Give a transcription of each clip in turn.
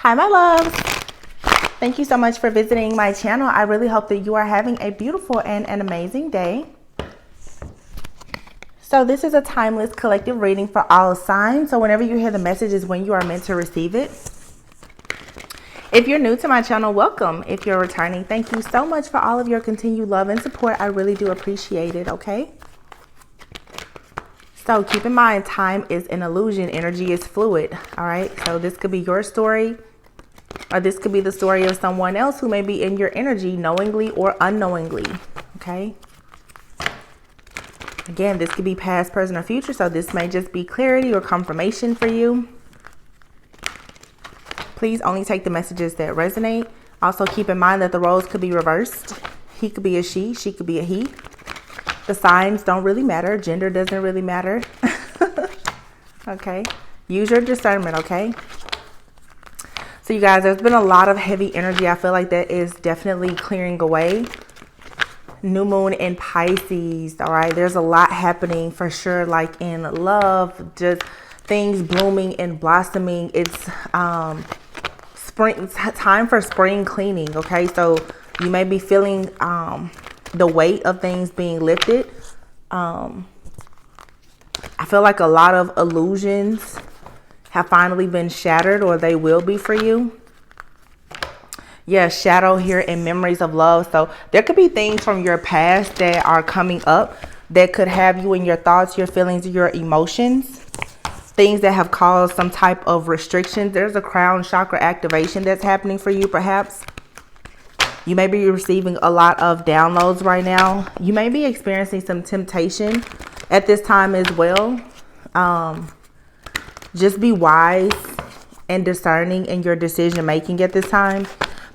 Hi, my loves. Thank you so much for visiting my channel. I really hope that you are having a beautiful and an amazing day. So this is a timeless collective reading for all signs. So whenever you hear the message is when you are meant to receive it. If you're new to my channel, welcome. If you're returning, thank you so much for all of your continued love and support. I really do appreciate it, okay? So keep in mind, time is an illusion. Energy is fluid, all right? So this could be your story, or this could be the story of someone else who may be in your energy knowingly or unknowingly, okay? Again, this could be past, present, or future, so this may just be clarity or confirmation for you. Please only take the messages that resonate. Also keep in mind that the roles could be reversed. He could be a she could be a he. The signs don't really matter. Gender doesn't really matter. Okay? Use your discernment, okay? So you guys, there's been a lot of heavy energy. I feel like that is definitely clearing away. New moon in Pisces, all right? There's a lot happening for sure, like in love, just things blooming and blossoming. It's spring, time for spring cleaning, okay? So you may be feeling the weight of things being lifted. I feel like a lot of illusions have finally been shattered, or they will be for you. Yeah, shadow here and memories of love. So there could be things from your past that are coming up that could have you in your thoughts, your feelings, your emotions. Things that have caused some type of restrictions. There's a crown chakra activation that's happening for you, perhaps. You may be receiving a lot of downloads right now. You may be experiencing some temptation at this time as well. Just be wise and discerning in your decision making at this time,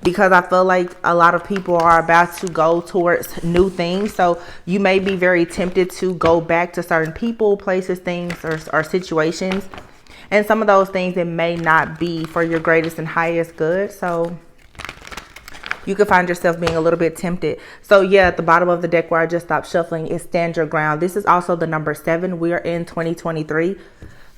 because I feel like a lot of people are about to go towards new things. So you may be very tempted to go back to certain people, places, things, or situations. And some of those things, it may not be for your greatest and highest good. So you could find yourself being a little bit tempted. So yeah, at the bottom of the deck where I just stopped shuffling is stand your ground. This is also the number 7. We are in 2023.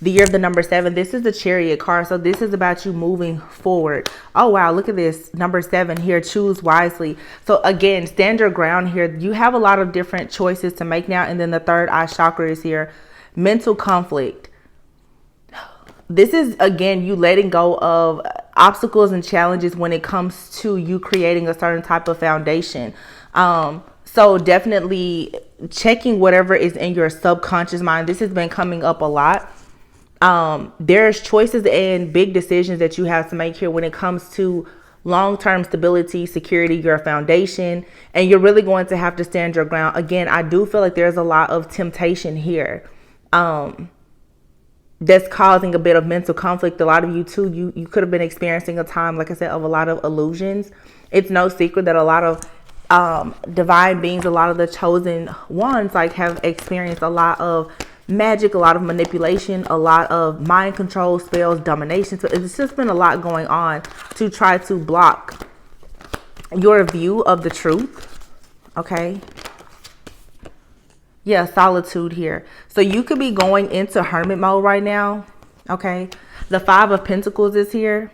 The year of the number 7. This is the Chariot card. So this is about you moving forward. Oh, wow. Look at this. Number 7 here. Choose wisely. So again, stand your ground here. You have a lot of different choices to make now. And then the third eye chakra is here. Mental conflict. This is, again, you letting go of obstacles and challenges when it comes to you creating a certain type of foundation. So definitely checking whatever is in your subconscious mind. This has been coming up a lot. There's choices and big decisions that you have to make here when it comes to long-term stability, security, your foundation, and you're really going to have to stand your ground. Again, I do feel like there's a lot of temptation here that's causing a bit of mental conflict. A lot of you too, you could have been experiencing a time, like I said, of a lot of illusions. It's no secret that a lot of divine beings, a lot of the chosen ones, like, have experienced a lot of magic, a lot of manipulation, a lot of mind control spells, domination. So it's just been a lot going on to try to block your view of the truth. Okay. Yeah, solitude here. So you could be going into hermit mode right now. Okay. The 5 of Pentacles is here.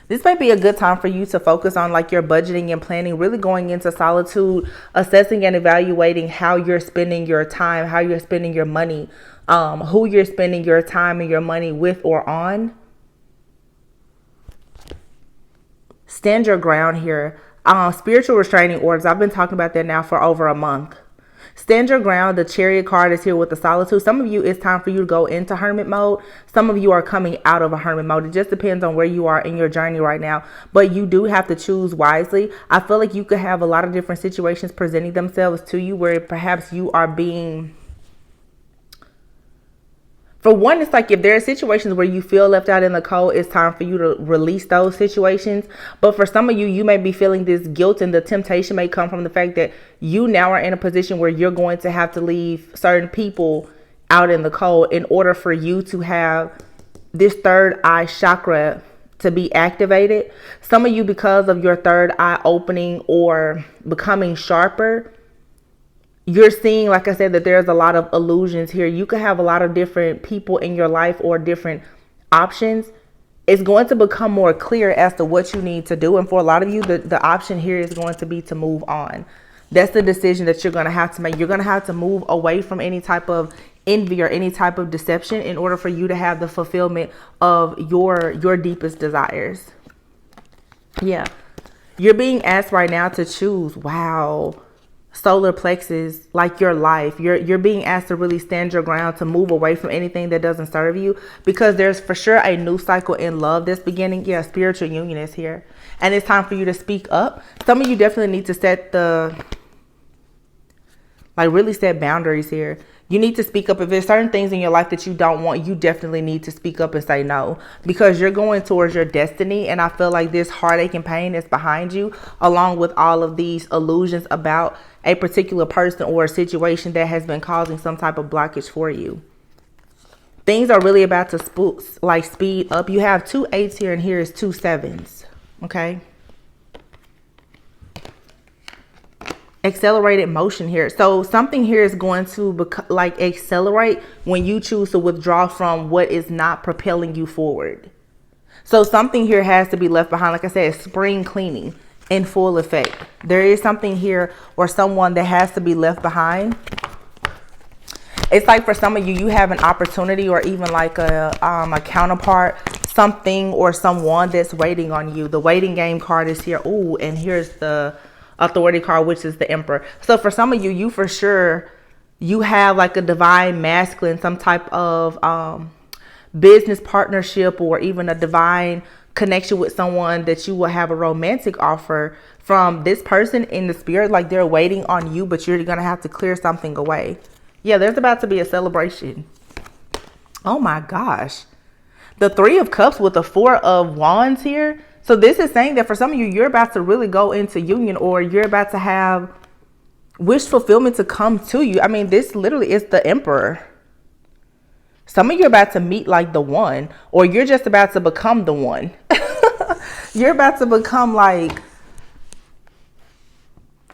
This might be a good time for you to focus on like your budgeting and planning, really going into solitude, assessing and evaluating how you're spending your time, how you're spending your money, who you're spending your time and your money with or on. Stand your ground here. Spiritual restraining orders. I've been talking about that now for over a month. Stand your ground. The Chariot card is here with the solitude. Some of you, it's time for you to go into hermit mode. Some of you are coming out of a hermit mode. It just depends on where you are in your journey right now. But you do have to choose wisely. I feel like you could have a lot of different situations presenting themselves to you where perhaps you are being... For one, it's like if there are situations where you feel left out in the cold, it's time for you to release those situations. But for some of you, you may be feeling this guilt, and the temptation may come from the fact that you now are in a position where you're going to have to leave certain people out in the cold in order for you to have this third eye chakra to be activated. Some of you, because of your third eye opening or becoming sharper, you're seeing, like I said, that there's a lot of illusions here. You could have a lot of different people in your life or different options it's going to become more clear as to what you need to do. And for a lot of you, the option here is going to be to move on. That's the decision that you're going to have to make. You're going to have to move away from any type of envy or any type of deception in order for you to have the fulfillment of your deepest desires. Yeah. You're being asked right now to choose. Wow. Solar plexus, like your life. You're being asked to really stand your ground, to move away from anything that doesn't serve you, because there's for sure a new cycle in love that's beginning. Yeah, spiritual union is here. And it's time for you to speak up. Some of you definitely need to set really set boundaries here. You need to speak up. If there's certain things in your life that you don't want, you definitely need to speak up and say no, because you're going towards your destiny. And I feel like this heartache and pain is behind you, along with all of these illusions about a particular person or a situation that has been causing some type of blockage for you. Things are really about to speed up. You have 2 8s here, and here is 2 7s. Okay. Accelerated motion here. So something here is going to accelerate when you choose to withdraw from what is not propelling you forward. So something here has to be left behind. Like I said, spring cleaning in full effect. There is something here or someone that has to be left behind. It's like for some of you, you have an opportunity or even like a counterpart, something or someone that's waiting on you. The waiting game card is here. Ooh, and here's the authority card, which is the Emperor. So for some of you, you for sure, you have like a divine masculine, some type of business partnership, or even a divine connection with someone that you will have a romantic offer from this person in the spirit. Like they're waiting on you, but you're going to have to clear something away. Yeah, there's about to be a celebration. Oh my gosh. The 3 of Cups with the 4 of Wands here. So this is saying that for some of you, you're about to really go into union, or you're about to have wish fulfillment to come to you. I mean, this literally is the Emperor. Some of you are about to meet like the one, or you're just about to become the one. You're about to become like,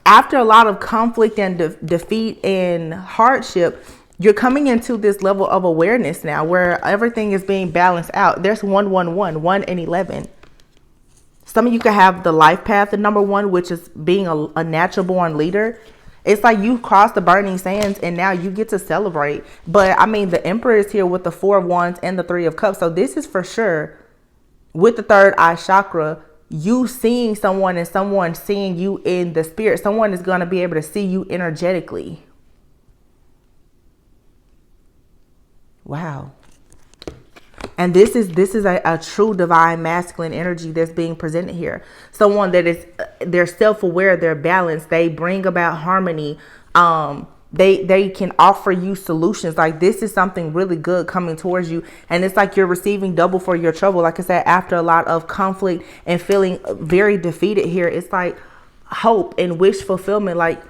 after a lot of conflict and defeat and hardship, you're coming into this level of awareness now where everything is being balanced out. There's 1 and 11. Some of you could have the life path of number 1, which is being a natural born leader. It's like you crossed the burning sands and now you get to celebrate. But I mean, the Emperor is here with the 4 of Wands and the 3 of Cups. So this is for sure with the third eye chakra, you seeing someone and someone seeing you in the spirit. Someone is going to be able to see you energetically. Wow. And this is a true divine masculine energy that's being presented here. Someone that is, they're self-aware, they're balanced, they bring about harmony. They can offer you solutions. Like this is something really good coming towards you. And it's like you're receiving double for your trouble. Like I said, after a lot of conflict and feeling very defeated here, it's like hope and wish fulfillment. Like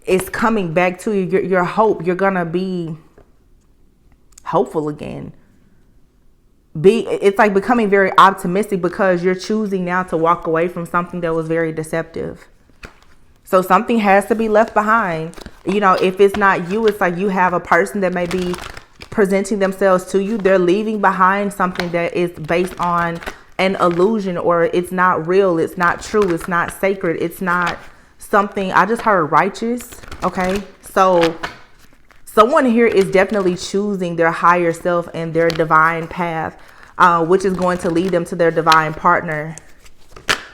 it's coming back to you. Your hope, you're going to be hopeful again. It's like becoming very optimistic because you're choosing now to walk away from something that was very deceptive. So something has to be left behind. You know, if it's not you, it's like you have a person that may be presenting themselves to you. They're leaving behind something that is based on an illusion, or it's not real. It's not true. It's not sacred. It's not something. I just heard righteous. Okay. So someone here is definitely choosing their higher self and their divine path, which is going to lead them to their divine partner.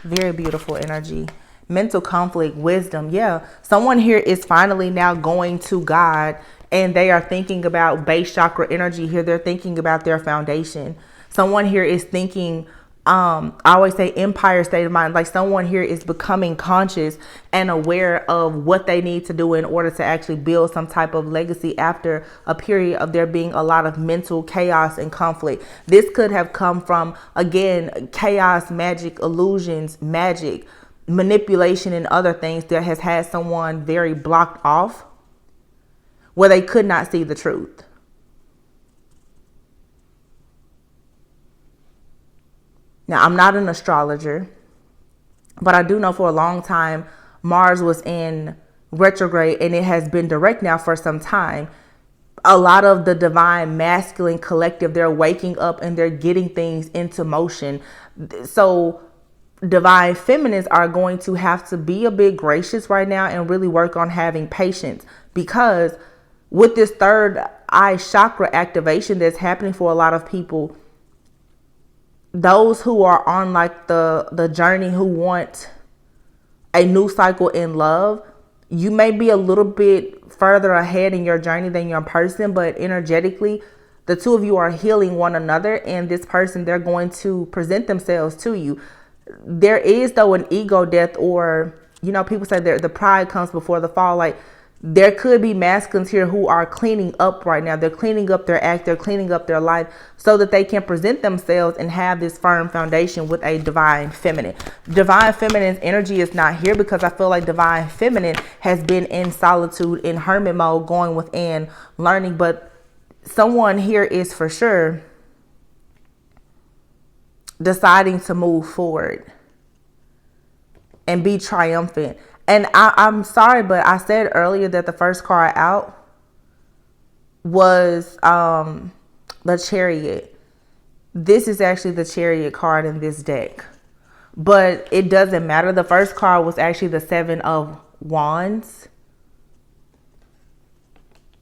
Very beautiful energy. Mental conflict, wisdom. Yeah. Someone here is finally now going to God, and they are thinking about base chakra energy here. They're thinking about their foundation. Someone here is thinking, I always say empire state of mind. Like someone here is becoming conscious and aware of what they need to do in order to actually build some type of legacy after a period of there being a lot of mental chaos and conflict. This could have come from, again, chaos, magic, illusions, magic, manipulation, and other things that has had someone very blocked off where they could not see the truth. Now, I'm not an astrologer, but I do know for a long time Mars was in retrograde, and it has been direct now for some time. a lot of the divine masculine collective, they're waking up and they're getting things into motion. So divine feminines are going to have to be a bit gracious right now and really work on having patience, because with this third eye chakra activation that's happening for a lot of people, those who are on like the journey, who want a new cycle in love, you may be a little bit further ahead in your journey than your person, but energetically, the two of you are healing one another, and this person, they're going to present themselves to you. There is, though, an ego death, or, you know, people say the pride comes before the fall. Like, there could be masculines here who are cleaning up right now. They're cleaning up their act. They're cleaning up their life so that they can present themselves and have this firm foundation with a divine feminine. Divine feminine's energy is not here because I feel like divine feminine has been in solitude, in hermit mode, going within, learning. But someone here is for sure deciding to move forward and be triumphant. And I'm sorry, but I said earlier that the first card out was the Chariot. This is actually the Chariot card in this deck. But it doesn't matter. The first card was actually the Seven of Wands,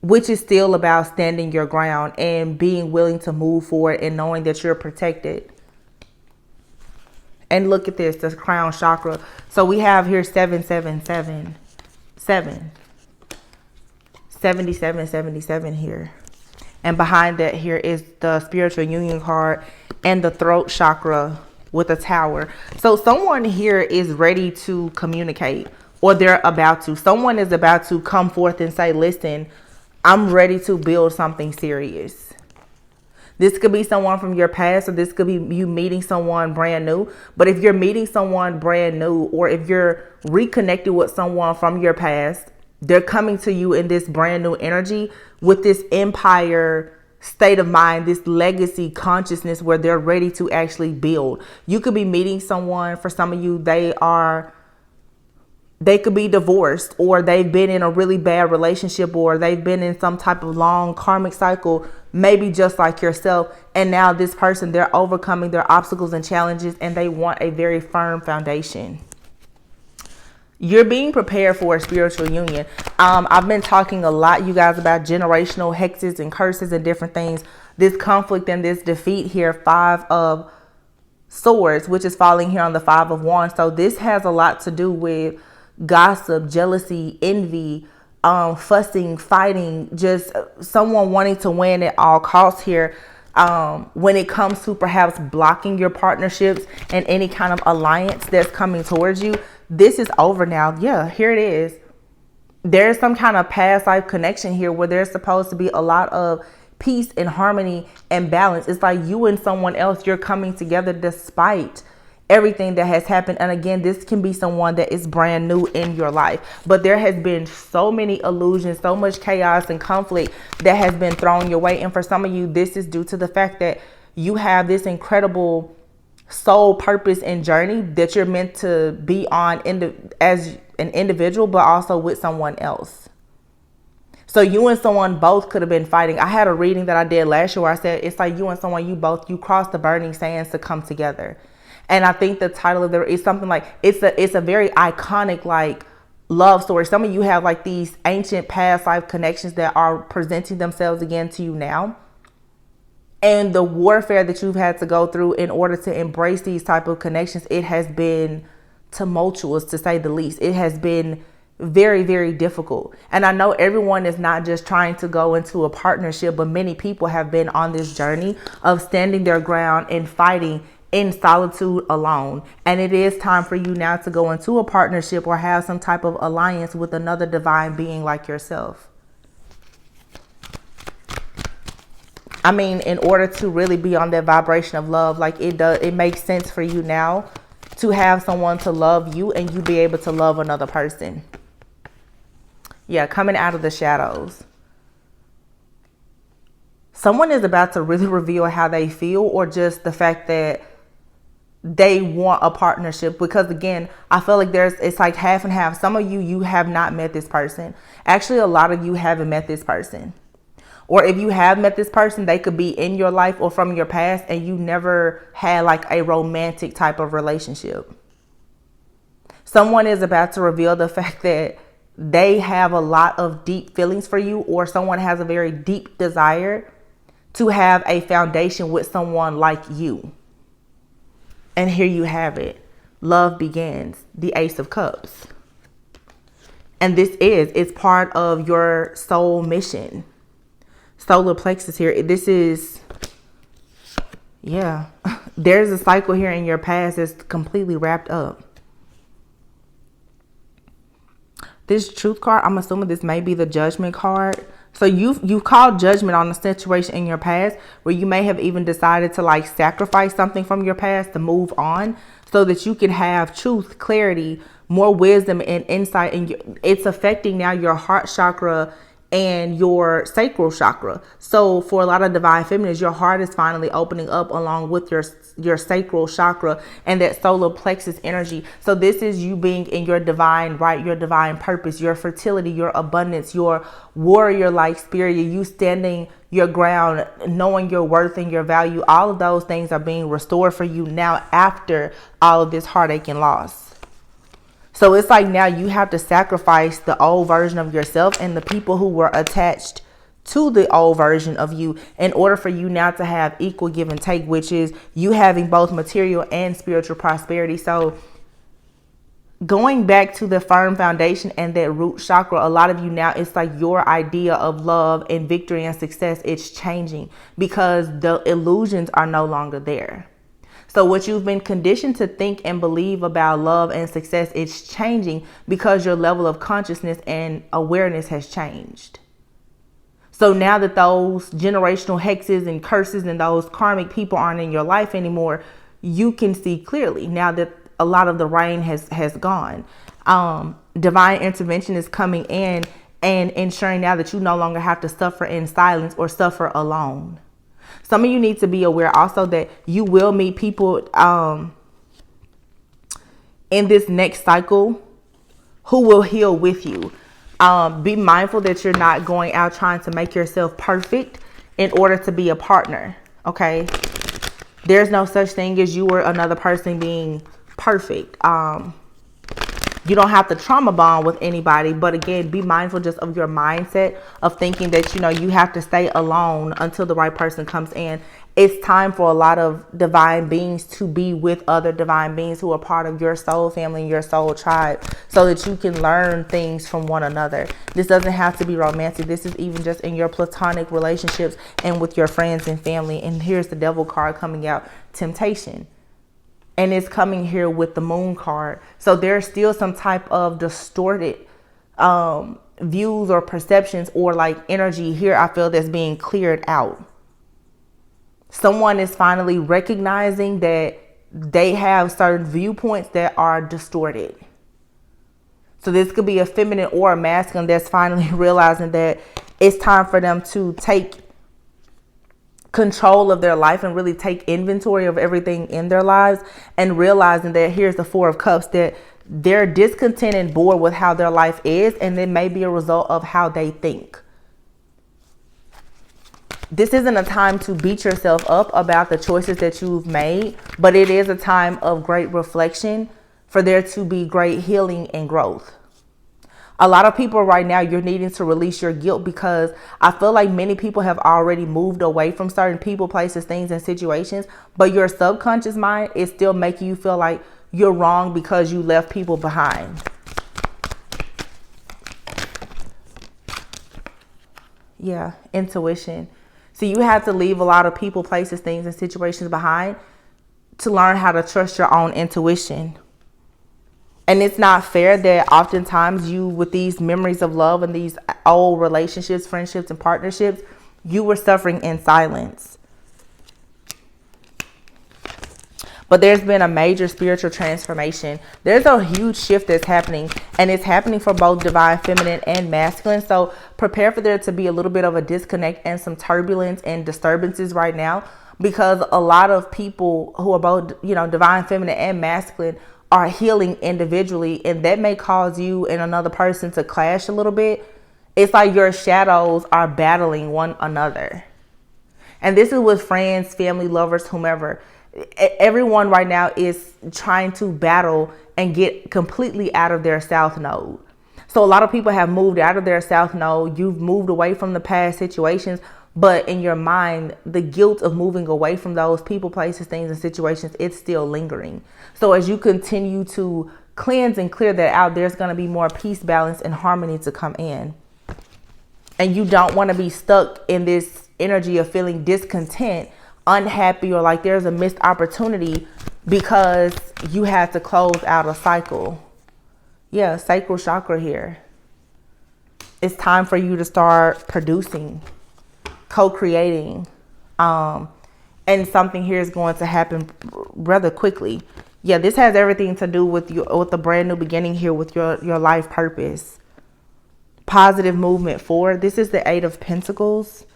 which is still about standing your ground and being willing to move forward and knowing that you're protected. And look at this, the crown chakra. So we have here 777, 77 here. And behind that here is the spiritual union card and the throat chakra with a tower. So someone here is ready to communicate, or they're about to. Someone is about to come forth and say, listen, I'm ready to build something serious. This could be someone from your past, or this could be you meeting someone brand new. But if you're meeting someone brand new, or if you're reconnected with someone from your past, they're coming to you in this brand new energy with this empire state of mind, this legacy consciousness where they're ready to actually build. You could be meeting someone, for some of you, they could be divorced, or they've been in a really bad relationship, or they've been in some type of long karmic cycle, maybe just like yourself. And now this person, they're overcoming their obstacles and challenges, and they want a very firm foundation. You're being prepared for a spiritual union. I've been talking a lot, you guys, about generational hexes and curses and different things. This conflict and this defeat here, 5 of Swords, which is falling here on the 5 of Wands. So this has a lot to do with gossip, jealousy, envy, fussing, fighting, just someone wanting to win at all costs here. When it comes to perhaps blocking your partnerships and any kind of alliance that's coming towards you, this is over now. Yeah, here it is. There's some kind of past life connection here where there's supposed to be a lot of peace and harmony and balance. It's like you and someone else, you're coming together despite everything that has happened. And again, this can be someone that is brand new in your life, but there has been so many illusions, so much chaos and conflict that has been thrown your way. And for some of you, this is due to the fact that you have this incredible soul purpose and journey that you're meant to be on as an individual, but also with someone else. So you and someone both could have been fighting. I had a reading that I did last year where I said it's like you and someone, you crossed the burning sands to come together. And I think the title of is something like, it's a very iconic like love story. Some of you have like these ancient past life connections that are presenting themselves again to you now. And the warfare that you've had to go through in order to embrace these type of connections, it has been tumultuous, to say the least. It has been very, very difficult. And I know everyone is not just trying to go into a partnership, but many people have been on this journey of standing their ground and fighting in solitude alone. And it is time for you now to go into a partnership or have some type of alliance with another divine being like yourself. I mean, in order to really be on that vibration of love, like it makes sense for you now to have someone to love you and you be able to love another person. Yeah, coming out of the shadows. Someone is about to really reveal how they feel, or just the fact that they want a partnership. Because again, I feel like it's like half and half. Some of you have not met this person. Actually, a lot of you haven't met this person. Or if you have met this person, they could be in your life or from your past, and you never had like a romantic type of relationship. Someone is about to reveal the fact that they have a lot of deep feelings for you, or someone has a very deep desire to have a foundation with someone like you. And here you have it. Love begins. The Ace of Cups. And it's part of your soul mission. Solar plexus here. This is, yeah. There's a cycle here in your past that's completely wrapped up. This Truth card, I'm assuming this may be the Judgment card. So you've called judgment on a situation in your past where you may have even decided to like sacrifice something from your past to move on so that you can have truth, clarity, more wisdom and insight. And it's affecting now your heart chakra and your sacral chakra. So for a lot of divine feminines, your heart is finally opening up along with your sacral chakra and that solar plexus energy. So this is you being in your divine right, your divine purpose, your fertility, your abundance, your warrior-like spirit, you standing your ground, knowing your worth and your value. All of those things are being restored for you now after all of this heartache and loss. So it's like now you have to sacrifice the old version of yourself and the people who were attached to the old version of you in order for you now to have equal give and take, which is you having both material and spiritual prosperity. So going back to the firm foundation and that root chakra, a lot of you now, it's like your idea of love and victory and success, it's changing because the illusions are no longer there. So what you've been conditioned to think and believe about love and success, it's changing because your level of consciousness and awareness has changed. So now that those generational hexes and curses and those karmic people aren't in your life anymore, you can see clearly now that a lot of the rain has gone. Divine intervention is coming in and ensuring now that you no longer have to suffer in silence or suffer alone. Some of you need to be aware also that you will meet people in this next cycle who will heal with you. Be mindful that you're not going out trying to make yourself perfect in order to be a partner. Okay. There's no such thing as you or another person being perfect. You don't have to trauma bond with anybody, but again, be mindful just of your mindset of thinking that, you know, you have to stay alone until the right person comes in. It's time for a lot of divine beings to be with other divine beings who are part of your soul family and your soul tribe so that you can learn things from one another. This doesn't have to be romantic. This is even just in your platonic relationships and with your friends and family. And here's the Devil card coming out, temptation. And it's coming here with the Moon card. So there's still some type of distorted views or perceptions or like energy here, I feel, that's being cleared out. Someone is finally recognizing that they have certain viewpoints that are distorted. So this could be a feminine or a masculine that's finally realizing that it's time for them to take control of their life and really take inventory of everything in their lives, and realizing that here's the Four of Cups, that they're discontent and bored with how their life is, and it may be a result of how they think. This isn't a time to beat yourself up about the choices that you've made, but it is a time of great reflection for there to be great healing and growth. A lot of people right now, you're needing to release your guilt because I feel like many people have already moved away from certain people, places, things, and situations, but your subconscious mind is still making you feel like you're wrong because you left people behind. Yeah, intuition. So you have to leave a lot of people, places, things, and situations behind to learn how to trust your own intuition. And it's not fair that oftentimes you, with these memories of love and these old relationships, friendships, and partnerships, you were suffering in silence. But there's been a major spiritual transformation. There's a huge shift that's happening, and it's happening for both divine feminine and masculine. So prepare for there to be a little bit of a disconnect and some turbulence and disturbances right now, because a lot of people who are both, you know, divine feminine and masculine are healing individually, and that may cause you and another person to clash a little bit. It's like your shadows are battling one another. And this is with friends, family, lovers, whomever. Everyone right now is trying to battle and get completely out of their south node. So a lot of people have moved out of their south node. You've moved away from the past situations, but in your mind, the guilt of moving away from those people, places, things, and situations, it's still lingering. So as you continue to cleanse and clear that out, there's going to be more peace, balance, and harmony to come in. And you don't want to be stuck in this energy of feeling discontent, unhappy, or like there's a missed opportunity because you had to close out a cycle. Yeah, sacral chakra here. It's time for you to start producing, co-creating, and something here is going to happen rather quickly. Yeah, this has everything to do with a brand new beginning here with your life purpose. Positive movement forward. This is the Eight of Pentacles,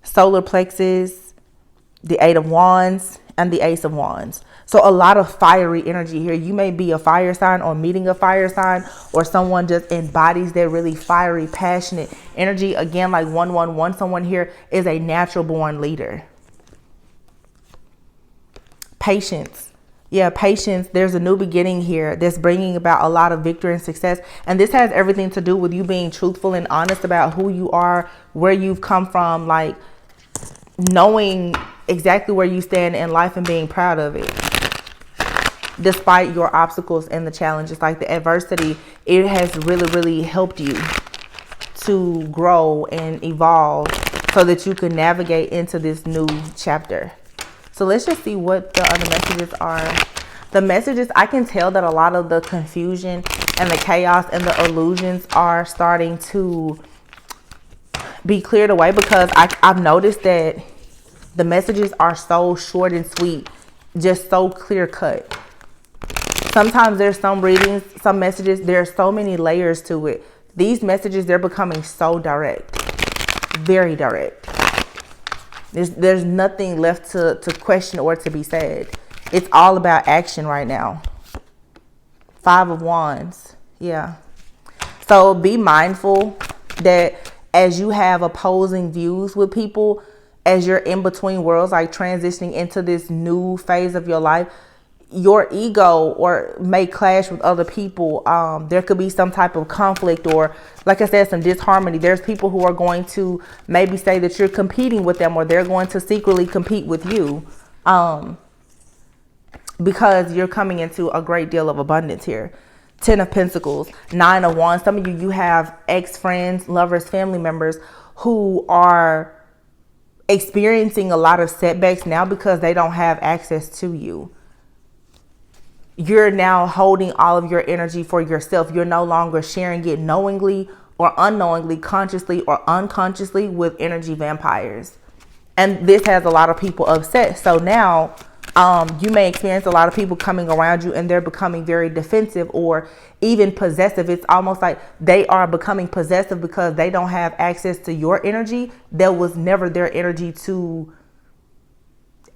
solar plexus, the Eight of Wands, and the Ace of Wands. So a lot of fiery energy here. You may be a fire sign or meeting a fire sign, or someone just embodies their really fiery, passionate energy. Again, like 111, someone here is a natural born leader. Patience. Yeah, patience. There's a new beginning here that's bringing about a lot of victory and success. And this has everything to do with you being truthful and honest about who you are, where you've come from, like knowing exactly where you stand in life and being proud of it. Despite your obstacles and the challenges, like the adversity, it has really, really helped you to grow and evolve so that you can navigate into this new chapter. So let's just see what the other messages are. The messages, I can tell that a lot of the confusion and the chaos and the illusions are starting to be cleared away, because I've noticed that the messages are so short and sweet, just so clear cut. Sometimes there's some readings, some messages, there's so many layers to it. These messages, they're becoming so direct, very direct. There's nothing left to question or to be said. It's all about action right now. Five of Wands. Yeah. So be mindful that as you have opposing views with people, as you're in between worlds, like transitioning into this new phase of your life, your ego or may clash with other people. There could be some type of conflict, or like I said, some disharmony. There's people who are going to maybe say that you're competing with them, or they're going to secretly compete with you, because you're coming into a great deal of abundance here. 10 of Pentacles, 9 of Wands. Some of you have ex-friends, lovers, family members who are experiencing a lot of setbacks now because they don't have access to you. You're now holding all of your energy for yourself. You're no longer sharing it knowingly or unknowingly, consciously or unconsciously, with energy vampires. And this has a lot of people upset. So now you may experience a lot of people coming around you and they're becoming very defensive or even possessive. It's almost like they are becoming possessive because they don't have access to your energy. That was never their energy to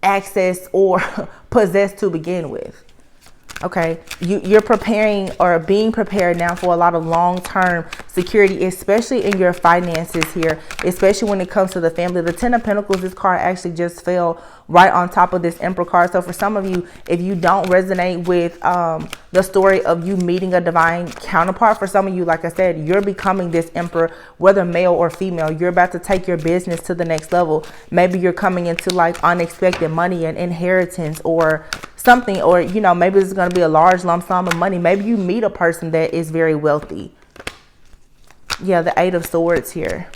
access or possess to begin with. Okay, you're preparing or being prepared now for a lot of long-term security, especially in your finances here, especially when it comes to the family. The 10 of Pentacles, this card actually just fell right on top of this Emperor card. So for some of you, if you don't resonate with the story of you meeting a divine counterpart, for some of you, like I said, you're becoming this Emperor, whether male or female. You're about to take your business to the next level. Maybe you're coming into like unexpected money and inheritance or something, or you know, maybe this is going to be a large lump sum of money. Maybe you meet a person that is very wealthy. Yeah, the 8 of Swords here.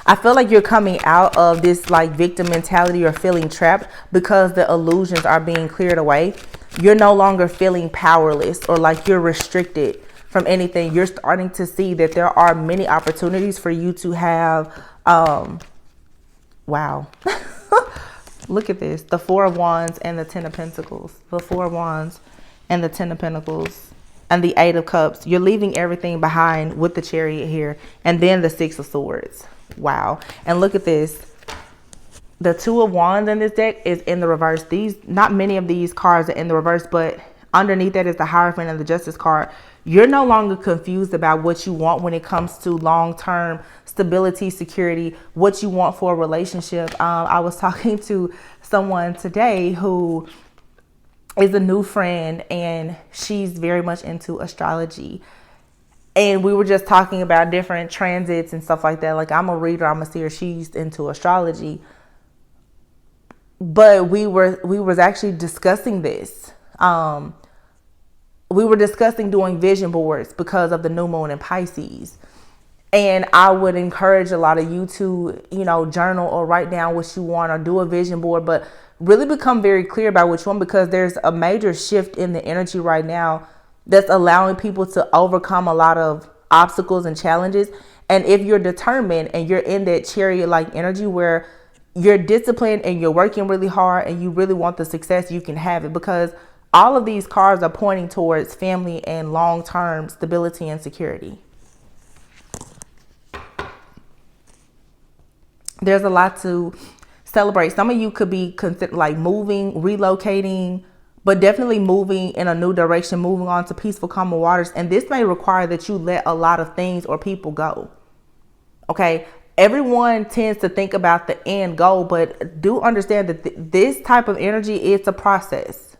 I feel like you're coming out of this like victim mentality or feeling trapped because the illusions are being cleared away. You're no longer feeling powerless or like you're restricted from anything. You're starting to see that there are many opportunities for you to have wow. Look at this. The 4 of Wands and the 10 of Pentacles. The 4 of Wands and the 10 of Pentacles and the 8 of Cups. You're leaving everything behind with the Chariot here. And then the 6 of Swords. Wow. And look at this. The 2 of Wands in this deck is in the reverse. Not many of these cards are in the reverse, but underneath that is the Hierophant and the Justice card. You're no longer confused about what you want when it comes to long-term stability, security, what you want for a relationship. I was talking to someone today who is a new friend, and she's very much into astrology. And we were just talking about different transits and stuff like that. Like, I'm a reader, I'm a seer, she's into astrology. But we was actually discussing this. We were discussing doing vision boards because of the new moon in Pisces. And I would encourage a lot of you to, journal or write down what you want or do a vision board, but really become very clear about what you want, because there's a major shift in the energy right now that's allowing people to overcome a lot of obstacles and challenges. And if you're determined and you're in that chariot-like energy where you're disciplined and you're working really hard and you really want the success, you can have it, because all of these cards are pointing towards family and long-term stability and security. There's a lot to celebrate. Some of you could be like moving, relocating, but definitely moving in a new direction, moving on to peaceful, calmer waters. And this may require that you let a lot of things or people go. Okay. Everyone tends to think about the end goal, but do understand that this type of energy, it's a process.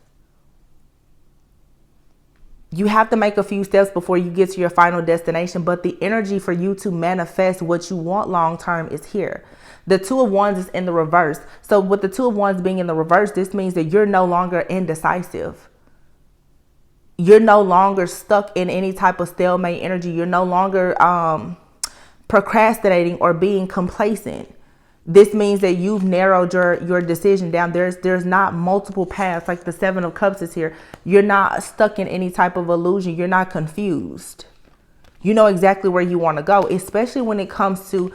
You have to make a few steps before you get to your final destination, but the energy for you to manifest what you want long term is here. The Two of Wands is in the reverse. So with the Two of Wands being in the reverse, this means that you're no longer indecisive. You're no longer stuck in any type of stalemate energy. You're no longer procrastinating or being complacent. This means that you've narrowed your decision down. There's not multiple paths like the Seven of Cups is here. You're not stuck in any type of illusion. You're not confused. You know exactly where you want to go, especially when it comes to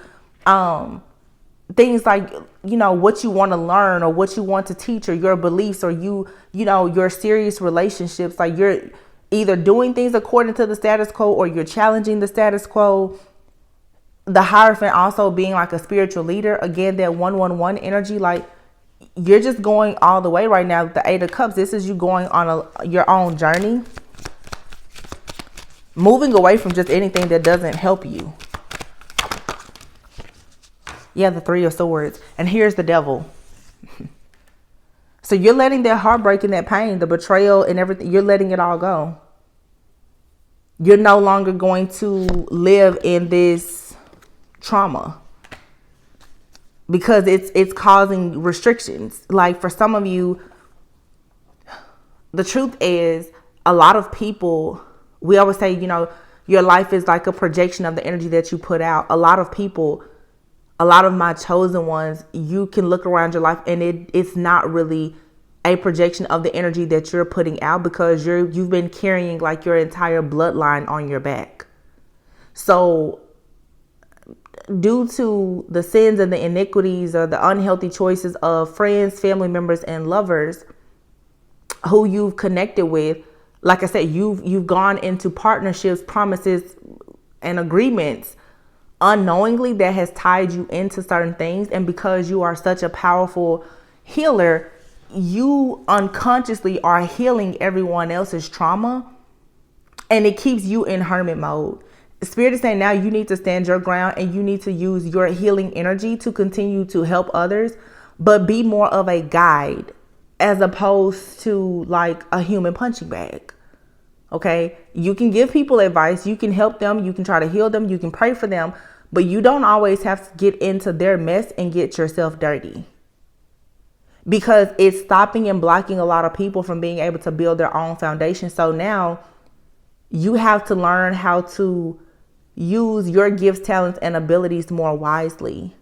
things like, what you want to learn or what you want to teach, or your beliefs, or your serious relationships. Like, you're either doing things according to the status quo or you're challenging the status quo. The Hierophant also being like a spiritual leader. Again, that 111 energy, like you're just going all the way right now. The Eight of Cups, this is you going on your own journey. Moving away from just anything that doesn't help you. Yeah, the Three of Swords. And here's the Devil. So you're letting that heartbreak and that pain, the betrayal and everything, you're letting it all go. You're no longer going to live in this trauma because it's causing restrictions. Like, for some of you, the truth is, a lot of people, we always say, your life is like a projection of the energy that you put out. A lot of people, a lot of my chosen ones, you can look around your life and it's not really a projection of the energy that you're putting out, because you've been carrying like your entire bloodline on your back. So due to the sins and the iniquities or the unhealthy choices of friends, family members, and lovers who you've connected with, like I said, you've gone into partnerships, promises, and agreements unknowingly that has tied you into certain things. And because you are such a powerful healer, you unconsciously are healing everyone else's trauma, and it keeps you in hermit mode. Spirit is saying now you need to stand your ground and you need to use your healing energy to continue to help others, but be more of a guide as opposed to like a human punching bag. Okay. You can give people advice. You can help them. You can try to heal them. You can pray for them, but you don't always have to get into their mess and get yourself dirty, because it's stopping and blocking a lot of people from being able to build their own foundation. So now you have to learn how to use your gifts, talents, and abilities more wisely.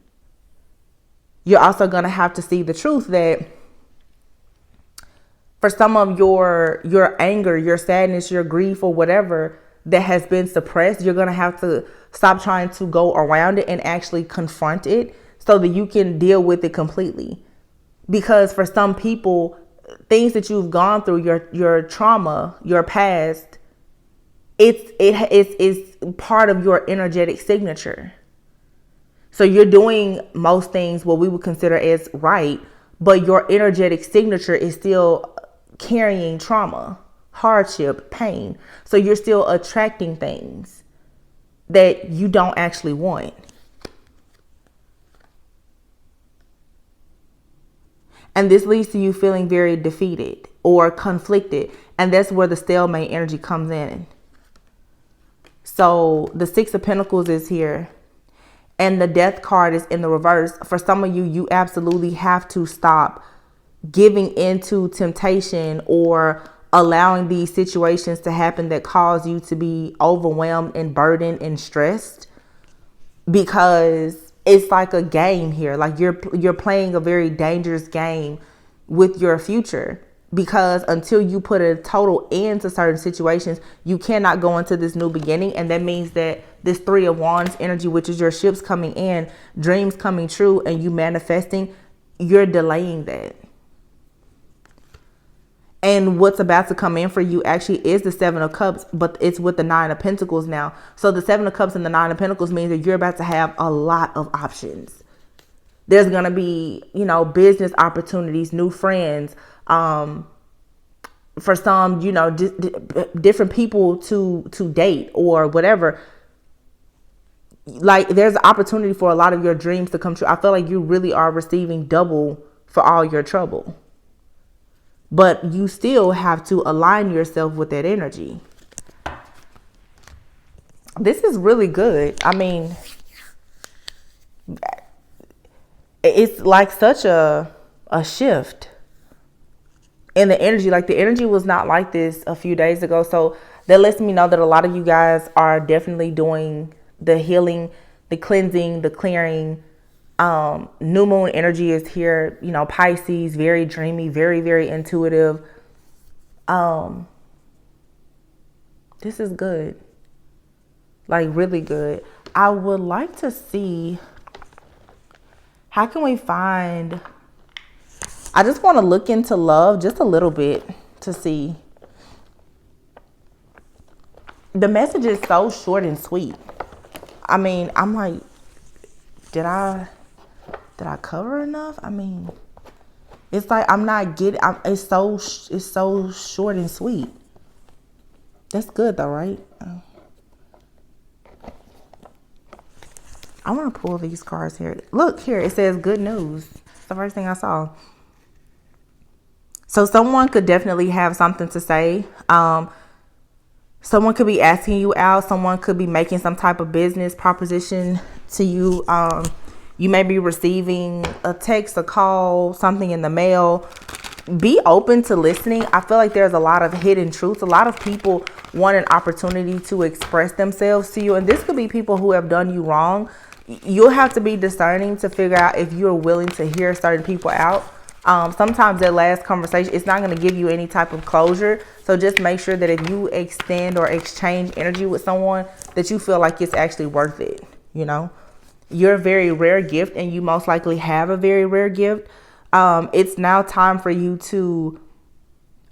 You're also going to have to see the truth that for some of your anger, your sadness, your grief, or whatever that has been suppressed, you're going to have to stop trying to go around it and actually confront it so that you can deal with it completely. Because for some people, things that you've gone through, your trauma, your past, it's part of your energetic signature. So you're doing most things what we would consider as right, but your energetic signature is still carrying trauma. hardship, pain. So you're still attracting things that you don't actually want. And this leads to you feeling very defeated or conflicted. And that's where the stalemate energy comes in. So the Six of Pentacles is here. And the Death card is in the reverse. For some of you, you absolutely have to stop giving into temptation or allowing these situations to happen that cause you to be overwhelmed and burdened and stressed, because it's like a game here. Like you're playing a very dangerous game with your future, because until you put a total end to certain situations, you cannot go into this new beginning. And that means that this Three of Wands energy, which is your ships coming in, dreams coming true, and you manifesting, you're delaying that. And what's about to come in for you actually is the Seven of Cups, but it's with the Nine of Pentacles now. So the Seven of Cups and the Nine of Pentacles means that you're about to have a lot of options. There's going to be, business opportunities, new friends, for some, different people to date or whatever. Like there's an opportunity for a lot of your dreams to come true. I feel like you really are receiving double for all your trouble. But you still have to align yourself with that energy. This is really good. I mean, it's like such a shift in the energy. Like the energy was not like this a few days ago. So that lets me know that a lot of you guys are definitely doing the healing, the cleansing, the clearing. New moon energy is here, Pisces, very dreamy, very, very intuitive. This is good. Like really good. I would like to see, how can we find, I just want to look into love just a little bit to see. The message is so short and sweet. I mean, I'm like, did I cover enough? I mean, it's like I'm not getting. It's so short and sweet. That's good though, right? I want to pull these cards here. Look here, it says good news. It's the first thing I saw. So someone could definitely have something to say. Someone could be asking you out. Someone could be making some type of business proposition to you. You may be receiving a text, a call, something in the mail. Be open to listening. I feel like there's a lot of hidden truths. A lot of people want an opportunity to express themselves to you. And this could be people who have done you wrong. You'll have to be discerning to figure out if you're willing to hear certain people out. Sometimes that last conversation, it's not going to give you any type of closure. So just make sure that if you extend or exchange energy with someone, that you feel like it's actually worth it, You're a very rare gift, and you most likely have a very rare gift. It's now time for you to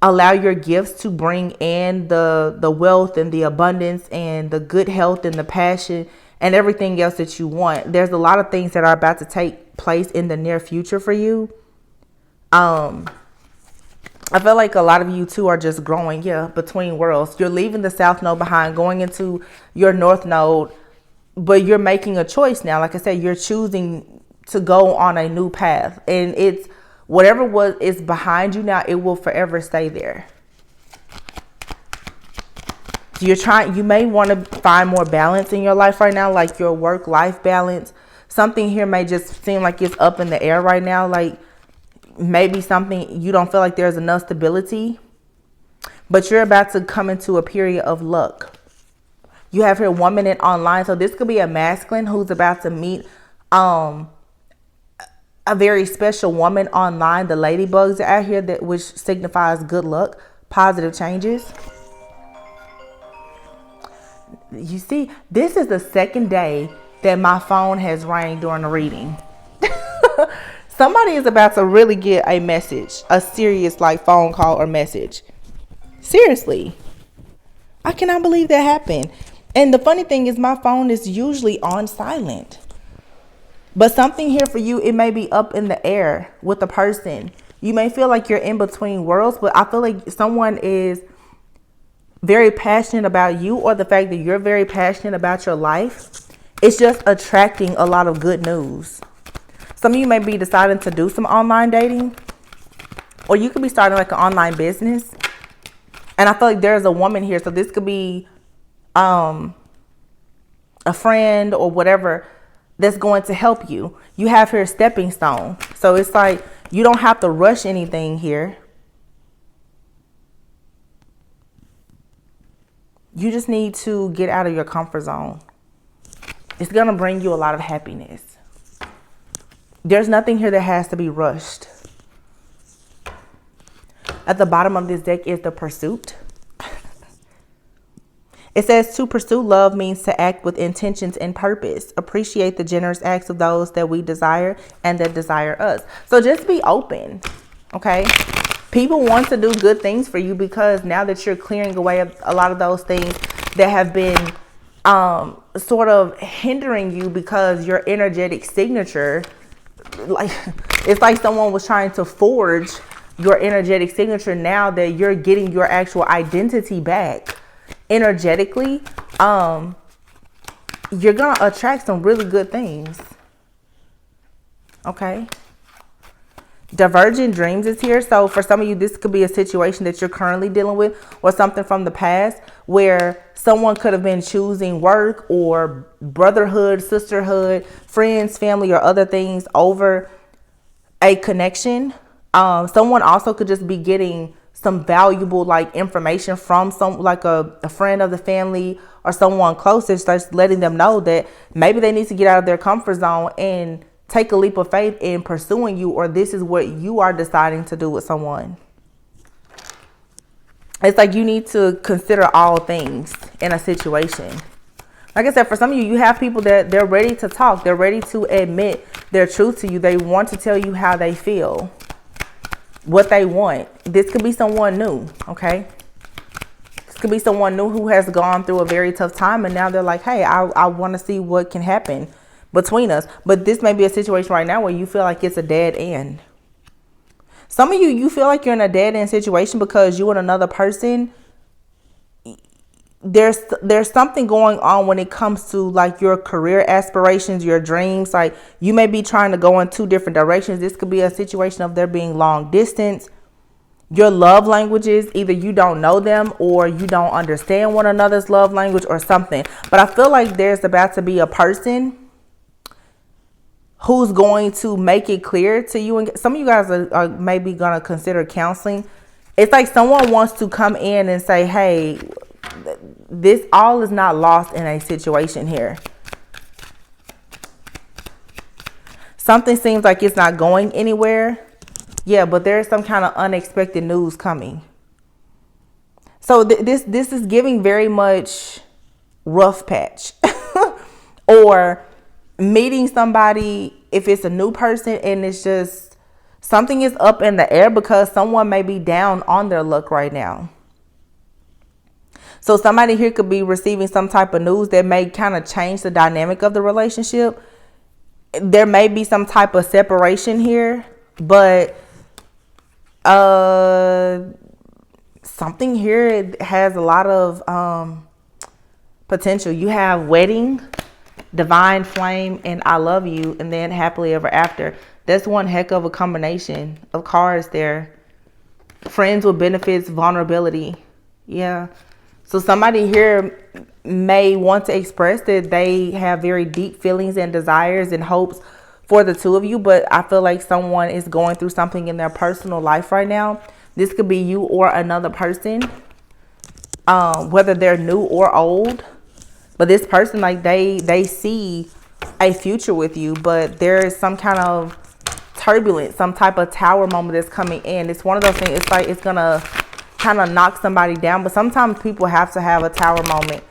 allow your gifts to bring in the wealth and the abundance and the good health and the passion and everything else that you want. There's a lot of things that are about to take place in the near future for you. I feel like a lot of you too are just growing, between worlds. You're leaving the South Node behind, going into your North Node. But you're making a choice now. Like I said, you're choosing to go on a new path. And it's whatever is behind you now, it will forever stay there. So you may want to find more balance in your life right now, like your work-life balance. Something here may just seem like it's up in the air right now. Like maybe something, you don't feel like there's enough stability. But you're about to come into a period of luck. You have here 1 minute online. So this could be a masculine who's about to meet a very special woman online. The ladybugs are out here, which signifies good luck, positive changes. You see, this is the second day that my phone has rang during the reading. Somebody is about to really get a message, a serious phone call or message. Seriously. I cannot believe that happened. And the funny thing is my phone is usually on silent. But something here for you, it may be up in the air with a person. You may feel like you're in between worlds, but I feel like someone is very passionate about you, or the fact that you're very passionate about your life, it's just attracting a lot of good news. Some of you may be deciding to do some online dating, or you could be starting like an online business. And I feel like there's a woman here. So this could be a friend or whatever that's going to help you. You have here a stepping stone. So it's like you don't have to rush anything here. You just need to get out of your comfort zone. It's going to bring you a lot of happiness. There's nothing here that has to be rushed. At the bottom of this deck is the pursuit. It says to pursue love means to act with intentions and purpose. Appreciate the generous acts of those that we desire and that desire us. So just be open, okay? People want to do good things for you, because now that you're clearing away a lot of those things that have been sort of hindering you, because your energetic signature, like it's like someone was trying to forge your energetic signature. Now that you're getting your actual identity back energetically, you're gonna attract some really good things. Okay. Divergent dreams is here. So for some of you, this could be a situation that you're currently dealing with, or something from the past where someone could have been choosing work or brotherhood, sisterhood, friends, family, or other things over a connection. Someone also could just be getting some valuable like information from some like a friend of the family or someone close, that starts letting them know that maybe they need to get out of their comfort zone and take a leap of faith in pursuing you, or this is what you are deciding to do with someone. It's like you need to consider all things in a situation. Like I said, for some of you, you have people that they're ready to talk. They're ready to admit their truth to you. They want to tell you how they feel, what they want. This could be someone new, okay? This could be someone new who has gone through a very tough time, and now they're like, hey, I want to see what can happen between us. But this may be a situation right now where you feel like it's a dead end. Some of you, you feel like you're in a dead end situation because you and another person, there's something going on when it comes to like your career aspirations, your dreams. Like you may be trying to go in two different directions. This could be a situation of there being long distance. Your love languages, either you don't know them or you don't understand one another's love language or something. But I feel like there's about to be a person who's going to make it clear to you. And some of you guys are maybe going to consider counseling. It's like someone wants to come in and say, hey, this all is not lost in a situation here. Something seems like it's not going anywhere. Yeah, but there's some kind of unexpected news coming. So this is giving very much rough patch. Or meeting somebody, if it's a new person and it's just something is up in the air, because someone may be down on their luck right now. So somebody here could be receiving some type of news that may kind of change the dynamic of the relationship. There may be some type of separation here, but something here has a lot of potential. You have wedding, divine flame, and I love you, and then happily ever after. That's one heck of a combination of cards there. Friends with benefits, vulnerability. Yeah. So somebody here may want to express that they have very deep feelings and desires and hopes for the two of you, but I feel like someone is going through something in their personal life right now. This could be you or another person, whether they're new or old. But this person, like they see a future with you, but there is some kind of turbulence, some type of tower moment that's coming in. It's one of those things. It's like it's gonna kind of knock somebody down. But sometimes people have to have a tower moment,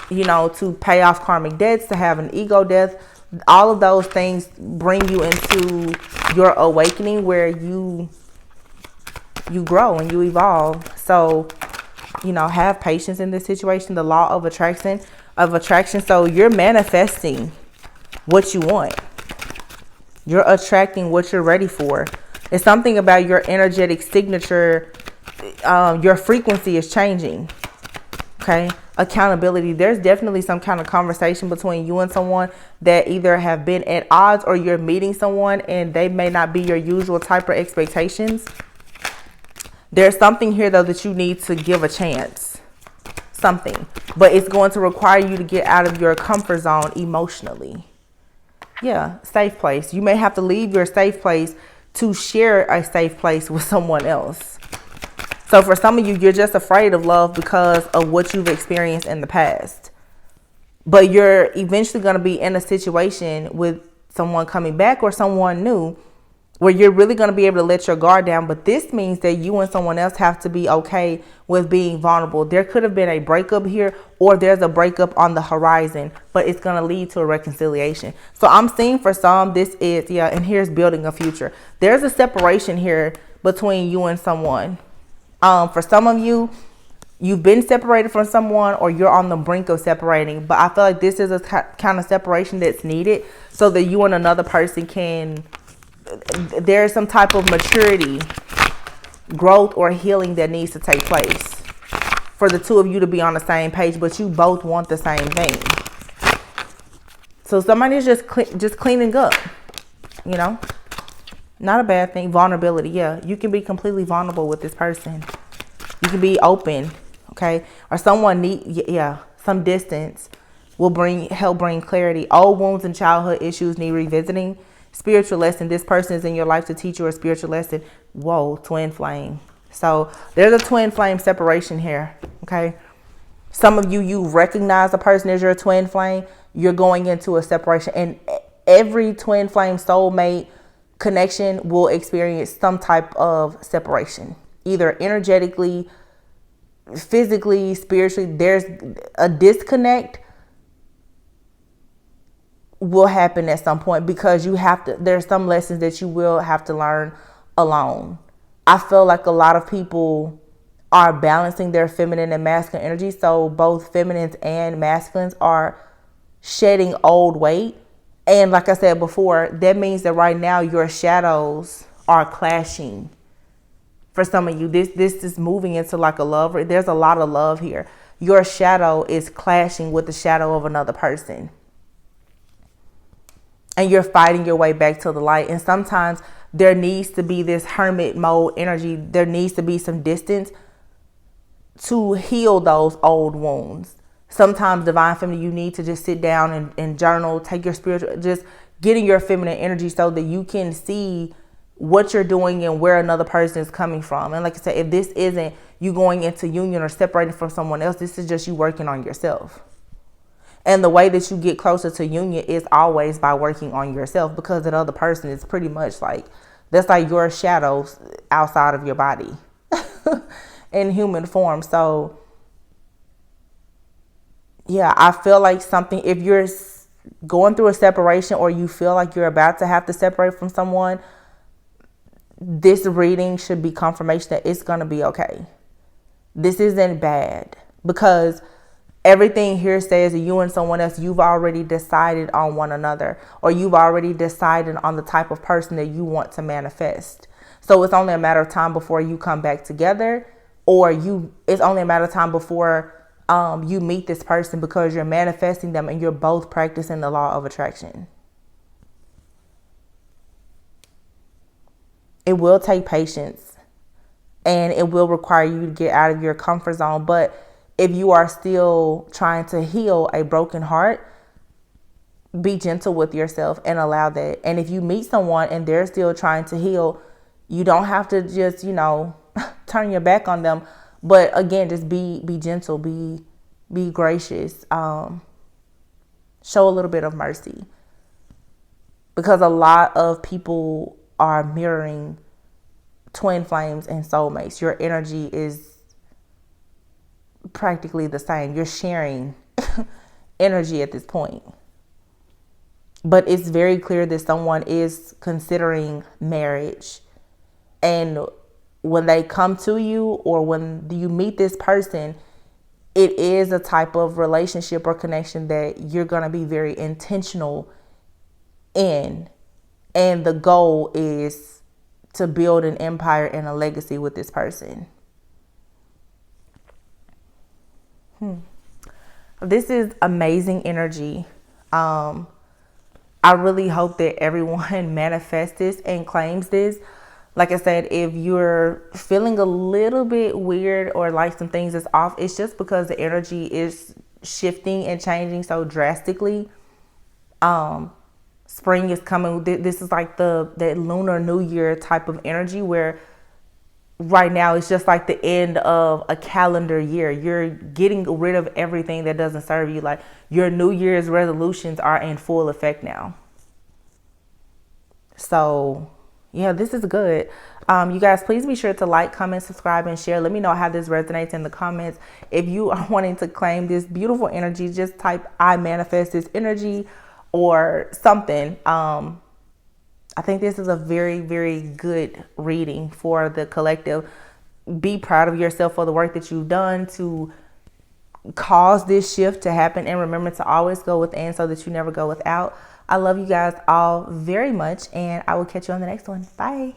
you know, to pay off karmic debts, to have an ego death. All of those things bring you into your awakening, where you grow and you evolve. So, you know, have patience in this situation. The law of attraction. So you're manifesting what you want. You're attracting what you're ready for. It's something about your energetic signature. Your frequency is changing. Okay. Accountability. There's definitely some kind of conversation between you and someone that either have been at odds, or you're meeting someone and they may not be your usual type of expectations. There's something here though that you need to give a chance. Something. But it's going to require you to get out of your comfort zone emotionally. Yeah, safe place. You may have to leave your safe place to share a safe place with someone else. So for some of you, you're just afraid of love because of what you've experienced in the past. But you're eventually going to be in a situation with someone coming back or someone new where you're really going to be able to let your guard down. But this means that you and someone else have to be okay with being vulnerable. There could have been a breakup here, or there's a breakup on the horizon, but it's going to lead to a reconciliation. So I'm seeing for some, this is, and here's building a future. There's a separation here between you and someone. For some of you, you've been separated from someone, or you're on the brink of separating. But I feel like this is a kind of separation that's needed so that you and another person can, there's some type of maturity, growth, or healing that needs to take place for the two of you to be on the same page, but you both want the same thing. So somebody's just cleaning up, Not a bad thing. Vulnerability. Yeah, you can be completely vulnerable with this person. You can be open, okay? Or someone some distance will help bring clarity. Old wounds and childhood issues need revisiting. Spiritual lesson. This person is in your life to teach you a spiritual lesson. Whoa, twin flame. So there's a twin flame separation here, okay? Some of you recognize the person as your twin flame. You're going into a separation. And every twin flame soulmate connection will experience some type of separation, either energetically, physically, spiritually. There's a disconnect will happen at some point because there's some lessons that you will have to learn alone. I feel like a lot of people are balancing their feminine and masculine energy. So both feminines and masculines are shedding old weight. And like I said before, that means that right now your shadows are clashing. For some of you, this is moving into like a love. There's a lot of love here. Your shadow is clashing with the shadow of another person. And you're fighting your way back to the light. And sometimes there needs to be this hermit mode energy. There needs to be some distance to heal those old wounds. Sometimes, divine feminine, you need to just sit down and journal, take your spiritual, just getting your feminine energy so that you can see what you're doing and where another person is coming from. And like I said, if this isn't you going into union or separating from someone else, this is just you working on yourself. And the way that you get closer to union is always by working on yourself, because that other person is pretty much like, that's like your shadows outside of your body in human form. So yeah, I feel like if you're going through a separation, or you feel like you're about to have to separate from someone, this reading should be confirmation that it's going to be okay. This isn't bad, because everything here says that you and someone else, you've already decided on one another, or you've already decided on the type of person that you want to manifest. So it's only a matter of time before you come back together, or it's only a matter of time before you meet this person, because you're manifesting them and you're both practicing the law of attraction. It will take patience, and it will require you to get out of your comfort zone. But if you are still trying to heal a broken heart, be gentle with yourself and allow that. And if you meet someone and they're still trying to heal, you don't have to just, turn your back on them. But again, just be gentle, be gracious, show a little bit of mercy, because a lot of people are mirroring twin flames and soulmates. Your energy is practically the same. You're sharing energy at this point. But it's very clear that someone is considering marriage. And when they come to you, or when you meet this person, it is a type of relationship or connection that you're going to be very intentional in. And the goal is to build an empire and a legacy with this person. This is amazing energy. I really hope that everyone manifests this and claims this. Like I said, if you're feeling a little bit weird or like some things is off, it's just because the energy is shifting and changing so drastically. Spring is coming. This is like that lunar new year type of energy where right now it's just like the end of a calendar year. You're getting rid of everything that doesn't serve you. Like your New Year's resolutions are in full effect now. So yeah, this is good. You guys, please be sure to like, comment, subscribe, and share. Let me know how this resonates in the comments. If you are wanting to claim this beautiful energy, just type I manifest this energy or something. I think this is a very, very good reading for the collective. Be proud of yourself for the work that you've done to cause this shift to happen. And remember to always go within so that you never go without. I love you guys all very much. And I will catch you on the next one. Bye.